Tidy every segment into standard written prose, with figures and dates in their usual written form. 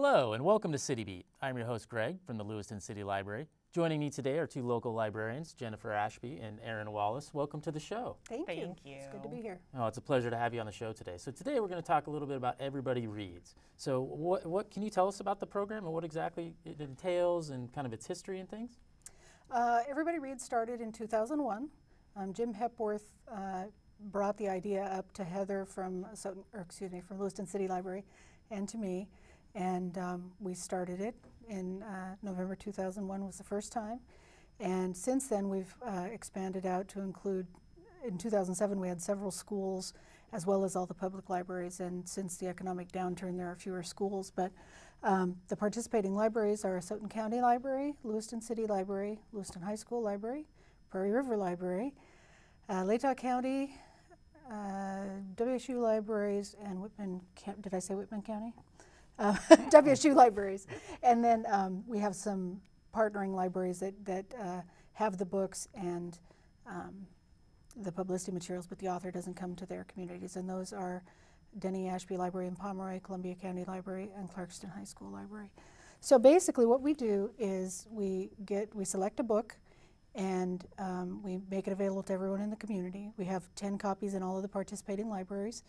Hello and welcome to City Beat. I'm your host Greg from the Lewiston City Library. Joining me today are two local librarians, Jennifer Ashby and Erin Wallace. Welcome to the show. Thank you. It's good to be here. Oh, it's a pleasure to have you on the show today. So today we're going to talk a little bit about Everybody Reads. So what can you tell us about the program and what exactly it entails and kind of its history and things? Everybody Reads started in 2001. Jim Hepworth brought the idea up to Heather from Lewiston City Library and to me, and we started it in November 2001 was the first time, and since then we've expanded out to include, in 2007 we had several schools as well as all the public libraries, and since the economic downturn there are fewer schools, but the participating libraries are Asotin County Library, Lewiston City Library, Lewiston High School Library, Prairie River Library, Latah County, WSU Libraries, and Whitman, did I say Whitman County? WSU Libraries. And then we have some partnering libraries that have the books and the publicity materials, but the author doesn't come to their communities. And those are Denny Ashby Library in Pomeroy, Columbia County Library, and Clarkston High School Library. So basically what we do is we select a book and we make it available to everyone in the community. We have 10 copies in all of the participating libraries,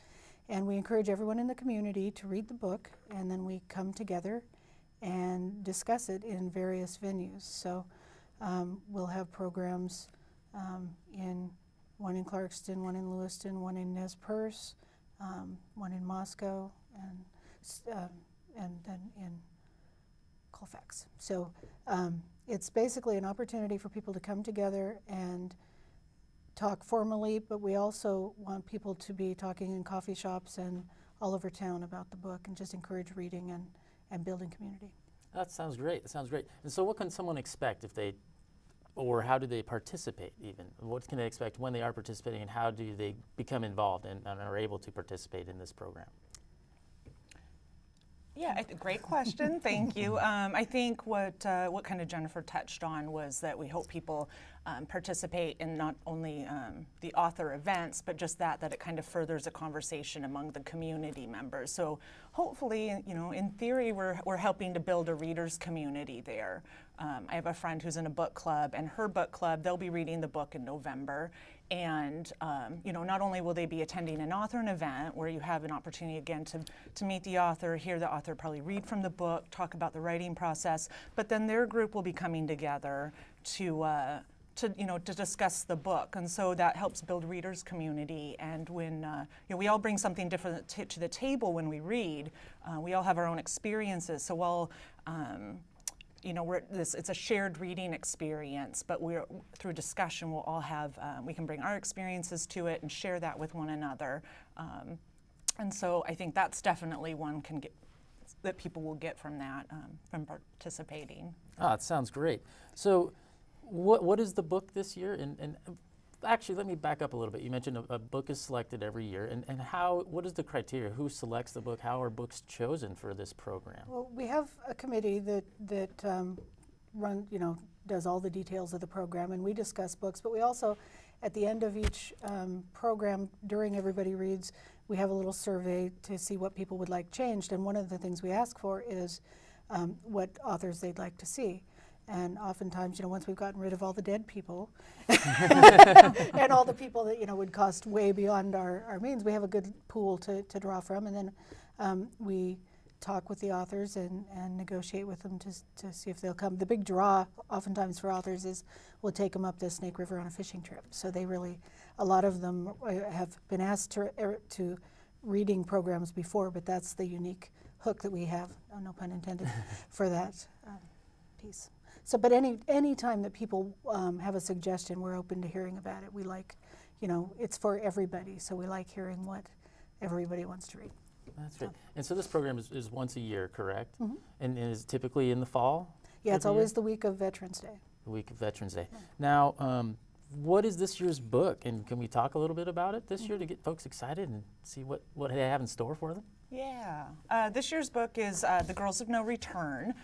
and we encourage everyone in the community to read the book, and then we come together and discuss it in various venues. So we'll have programs one in Clarkston, one in Lewiston, one in Nez Perce, one in Moscow, and then in Colfax. So it's basically an opportunity for people to come together and talk formally, but we also want people to be talking in coffee shops and all over town about the book and just encourage reading and building community. That sounds great. That sounds great. And so what can someone expect if they, or how do they participate even? What can they expect when they are participating, and how do they become involved and are able to participate in this program? Yeah, great question. Thank you. I think what kind of Jennifer touched on was that we hope people participate in not only the author events, but just that it kind of furthers a conversation among the community members. So hopefully, you know, in theory, we're helping to build a readers community there. I have a friend who's in a book club, and her book club, they'll be reading the book in November. And you know, not only will they be attending an author event where you have an opportunity again to meet the author, hear the author probably read from the book, talk about the writing process, but then their group will be coming together to discuss the book, and so that helps build readers community. And when you know, we all bring something different to the table when we read, we all have our own experiences. So while you know, it's a shared reading experience, but through discussion we'll all have, we can bring our experiences to it and share that with one another. And so I think that's definitely one that people will get from that, from participating. Ah, it sounds great. So what is the book this year? And actually, let me back up a little bit. You mentioned a book is selected every year, and what is the criteria? Who selects the book? How are books chosen for this program? Well, we have a committee that does all the details of the program, and we discuss books, but we also, at the end of each program during Everybody Reads, we have a little survey to see what people would like changed, and one of the things we ask for is what authors they'd like to see. And oftentimes, you know, once we've gotten rid of all the dead people and all the people that, you know, would cost way beyond our means, we have a good pool to draw from, and then we talk with the authors and negotiate with them to see if they'll come. The big draw oftentimes for authors is we'll take them up the Snake River on a fishing trip. So they really, a lot of them have been asked to reading programs before, but that's the unique hook that we have, no pun intended, for that piece. So, but any time that people have a suggestion, we're open to hearing about it. We like, you know, it's for everybody, so we like hearing what everybody wants to read. That's right. And so this program is once a year, correct? Mm-hmm. And is typically in the fall? Yeah, it's always the week of Veterans Day. The week of Veterans Day. Yeah. Now, what is this year's book, and can we talk a little bit about it this year to get folks excited and see what they have in store for them? Yeah. This year's book is The Girls of No Return,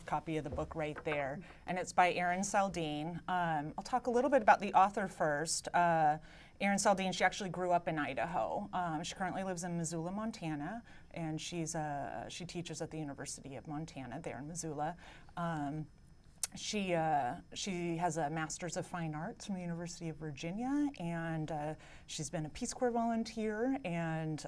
copy of the book right there, and it's by Erin Saldine. I'll talk a little bit about the author first. Erin Saldine, she actually grew up in Idaho. She currently lives in Missoula, Montana, and she teaches at the University of Montana there in Missoula. She has a Master's of Fine Arts from the University of Virginia, and she's been a Peace Corps volunteer and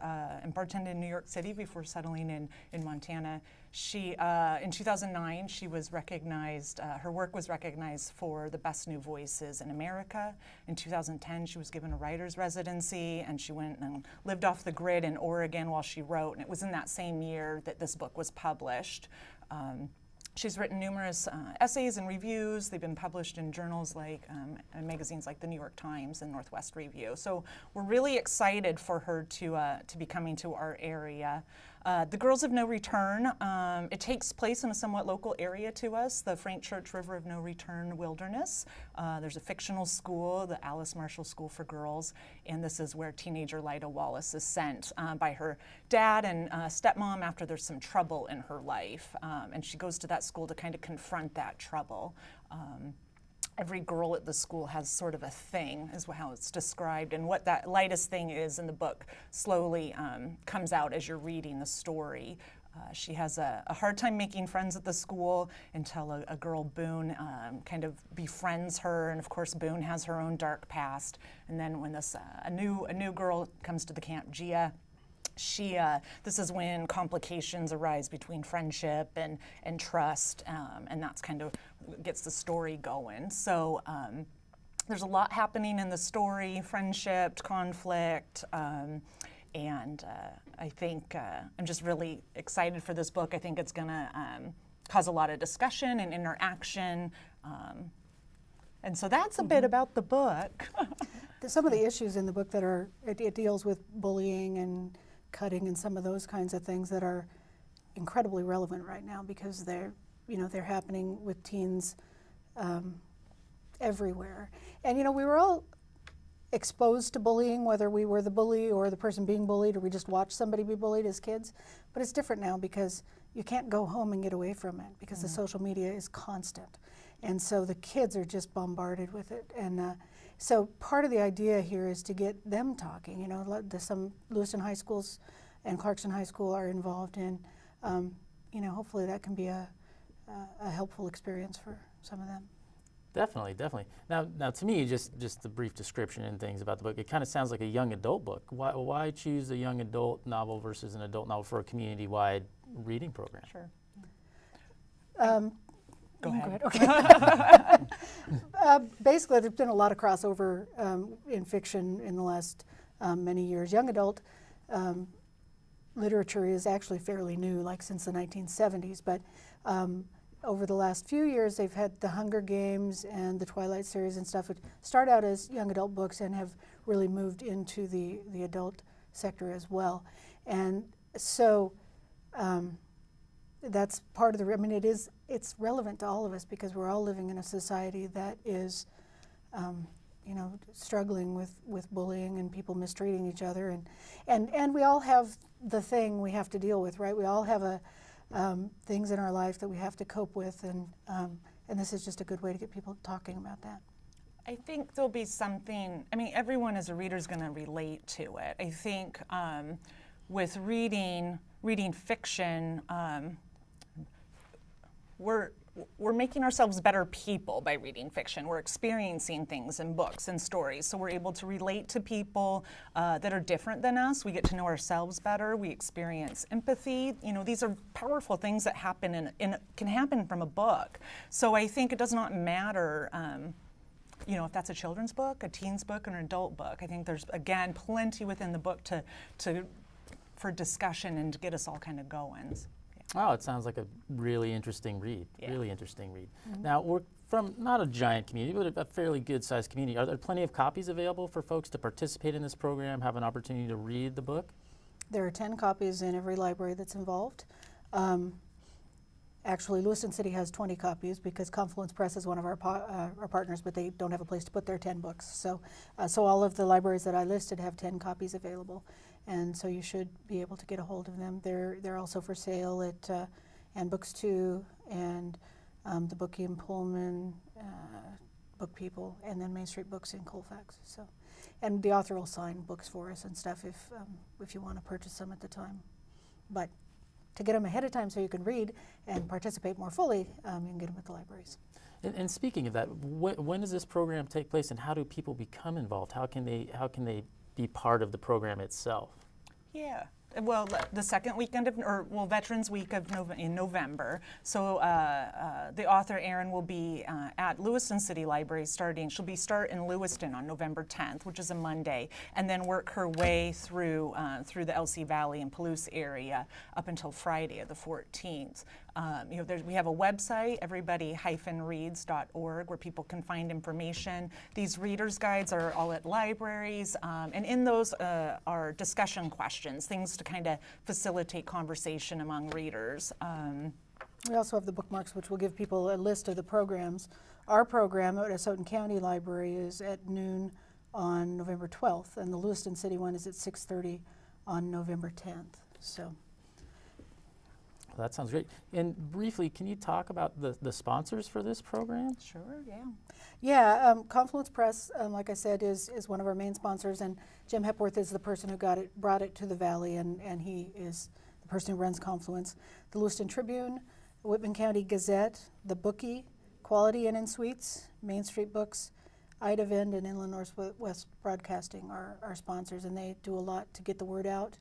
bartended in New York City before settling in Montana. She, in 2009, she was recognized, her work was recognized for the Best New Voices in America. In 2010, she was given a writer's residency, and she went and lived off the grid in Oregon while she wrote, and it was in that same year that this book was published. She's written numerous essays and reviews. They've been published in journals like, and magazines like the New York Times and Northwest Review. So we're really excited for her to be coming to our area. The Girls of No Return, it takes place in a somewhat local area to us, the Frank Church River of No Return Wilderness. There's a fictional school, the Alice Marshall School for Girls, and this is where teenager Lyda Wallace is sent by her dad and stepmom after there's some trouble in her life. And she goes to that school to kind of confront that trouble. Every girl at the school has sort of a thing, is how it's described, and what that lightest thing is in the book slowly comes out as you're reading the story. She has a hard time making friends at the school until a girl, Boone, kind of befriends her, and of course Boone has her own dark past. And then when this a new girl comes to the camp, Gia, this is when complications arise between friendship and trust, and that's kind of gets the story going. So there's a lot happening in the story: friendship, conflict, and I think I'm just really excited for this book. I think it's going to cause a lot of discussion and interaction, and so that's a bit about the book. Some of the issues in the book that it deals with bullying and cutting and some of those kinds of things that are incredibly relevant right now, because they're happening with teens everywhere. And we were all exposed to bullying, whether we were the bully or the person being bullied, or we just watched somebody be bullied as kids. But it's different now because you can't go home and get away from it, because the social media is constant. And so the kids are just bombarded with it. And so part of the idea here is to get them talking. Some Lewiston high schools and Clarkson High School are involved in, hopefully that can be a helpful experience for some of them. Definitely, definitely. Now to me, just the brief description and things about the book, it kind of sounds like a young adult book. Why choose a young adult novel versus an adult novel for a community-wide reading program? Sure. Go ahead. Okay. Basically, there's been a lot of crossover in fiction in the last many years. Young adult literature is actually fairly new, like since the 1970s, but over the last few years, they've had the Hunger Games and the Twilight series and stuff, which start out as young adult books and have really moved into the adult sector as well. And so that's part of the, it's relevant to all of us, because we're all living in a society that is, struggling with bullying and people mistreating each other. And we all have the thing we have to deal with, right? We all have things in our life that we have to cope with, and this is just a good way to get people talking about that. I think there'll be something, everyone as a reader is going to relate to it. I think with reading fiction, we're making ourselves better people by reading fiction. We're experiencing things in books and stories, so we're able to relate to people that are different than us. We get to know ourselves better. We experience empathy. These are powerful things that happen can happen from a book. So I think it does not matter, if that's a children's book, a teen's book, or an adult book. I think there's, again, plenty within the book for discussion and to get us all kind of going. Oh, it sounds like a really interesting read. Yeah. Really interesting read. Now, we're from not a giant community, but a fairly good-sized community. Are there plenty of copies available for folks to participate in this program, have an opportunity to read the book? There are 10 copies in every library that's involved. Actually, Lewiston City has 20 copies because Confluence Press is one of our partners, but they don't have a place to put their 10 books. So, so all of the libraries that I listed have 10 copies available, and so you should be able to get a hold of them. They're also for sale at and Books 2 and the Bookie and Pullman, Book People, and then Main Street Books in Colfax. So, and the author will sign books for us and stuff if you want to purchase them at the time. But to get them ahead of time so you can read and participate more fully, you can get them at the libraries. And speaking of that, when does this program take place, and how do people become involved? How can they be part of the program itself? Yeah. Well, the second weekend of, Veterans Week in November. So the author Erin will be at Lewiston City Library she'll start in Lewiston on November 10th, which is a Monday, and then work her way through the LC Valley and Palouse area up until Friday, the 14th. We have a website, everybody-reads.org, where people can find information. These reader's guides are all at libraries, and in those are discussion questions, things to kind of facilitate conversation among readers. We also have the bookmarks, which will give people a list of the programs. Our program at Assotin County Library is at noon on November 12th, and the Lewiston City one is at 6:30 on November 10th. So. That sounds great. And briefly, can you talk about the sponsors for this program? Sure, yeah. Yeah, Confluence Press, like I said, is one of our main sponsors, and Jim Hepworth is the person who brought it to the Valley, and he is the person who runs Confluence. The Lewiston Tribune, the Whitman County Gazette, the Bookie, Quality Inn and Suites, Main Street Books, Ida Vind, and Inland Northwest Broadcasting are our sponsors, and they do a lot to get the word out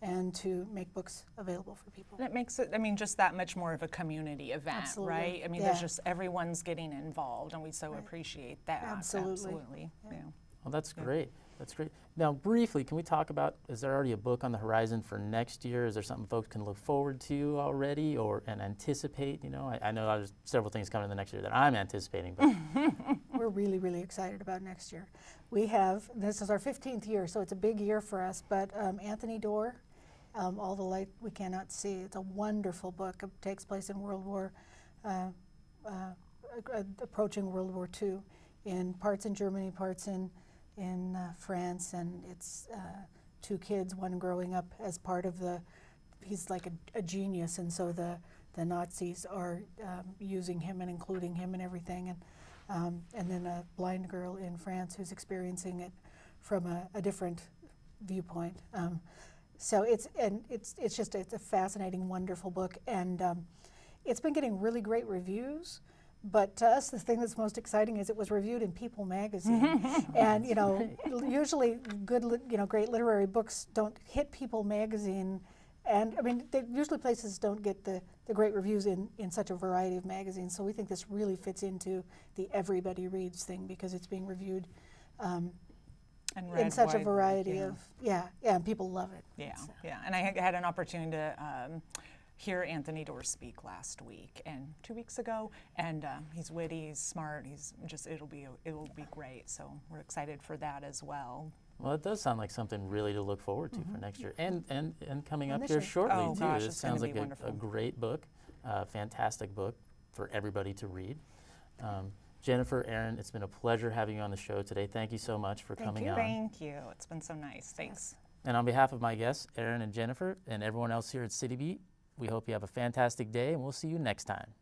and to make books available for people. And it makes it, just that much more of a community event, Absolutely. Right? Yeah. There's just, everyone's getting involved, and we so appreciate that. Absolutely. Yeah. Well, that's great. That's great. Now, briefly, can we talk about, is there already a book on the horizon for next year? Is there something folks can look forward to already and anticipate? I know there's several things coming in the next year that I'm anticipating. But we're really, really excited about next year. This is our 15th year, so it's a big year for us, but Anthony Doerr, All the Light We Cannot See. It's a wonderful book. It takes place in approaching World War II, in parts in Germany, parts in France, and it's two kids, one growing up as part of he's like a genius, and so the Nazis are using him and including him and everything, and then a blind girl in France who's experiencing it from a different viewpoint. So it's a fascinating, wonderful book, and it's been getting really great reviews. But to us, the thing that's most exciting is it was reviewed in People magazine, and usually great literary books don't hit People magazine, and usually places don't get the great reviews in such a variety of magazines. So we think this really fits into the everybody reads thing because it's being reviewed. In such a variety of, and people love it. Yeah, so. Yeah, and I had an opportunity to hear Anthony Doerr speak last week and 2 weeks ago, and he's witty, he's smart, it'll be great. So we're excited for that as well. Well, it does sound like something really to look forward to for next year, and coming up here year. shortly too. Gosh, It sounds like a great book, fantastic book for everybody to read. Jennifer, Erin, it's been a pleasure having you on the show today. Thank you so much for coming on. Thank you. It's been so nice. Thanks. And on behalf of my guests, Erin and Jennifer, and everyone else here at City Beat, we hope you have a fantastic day, and we'll see you next time.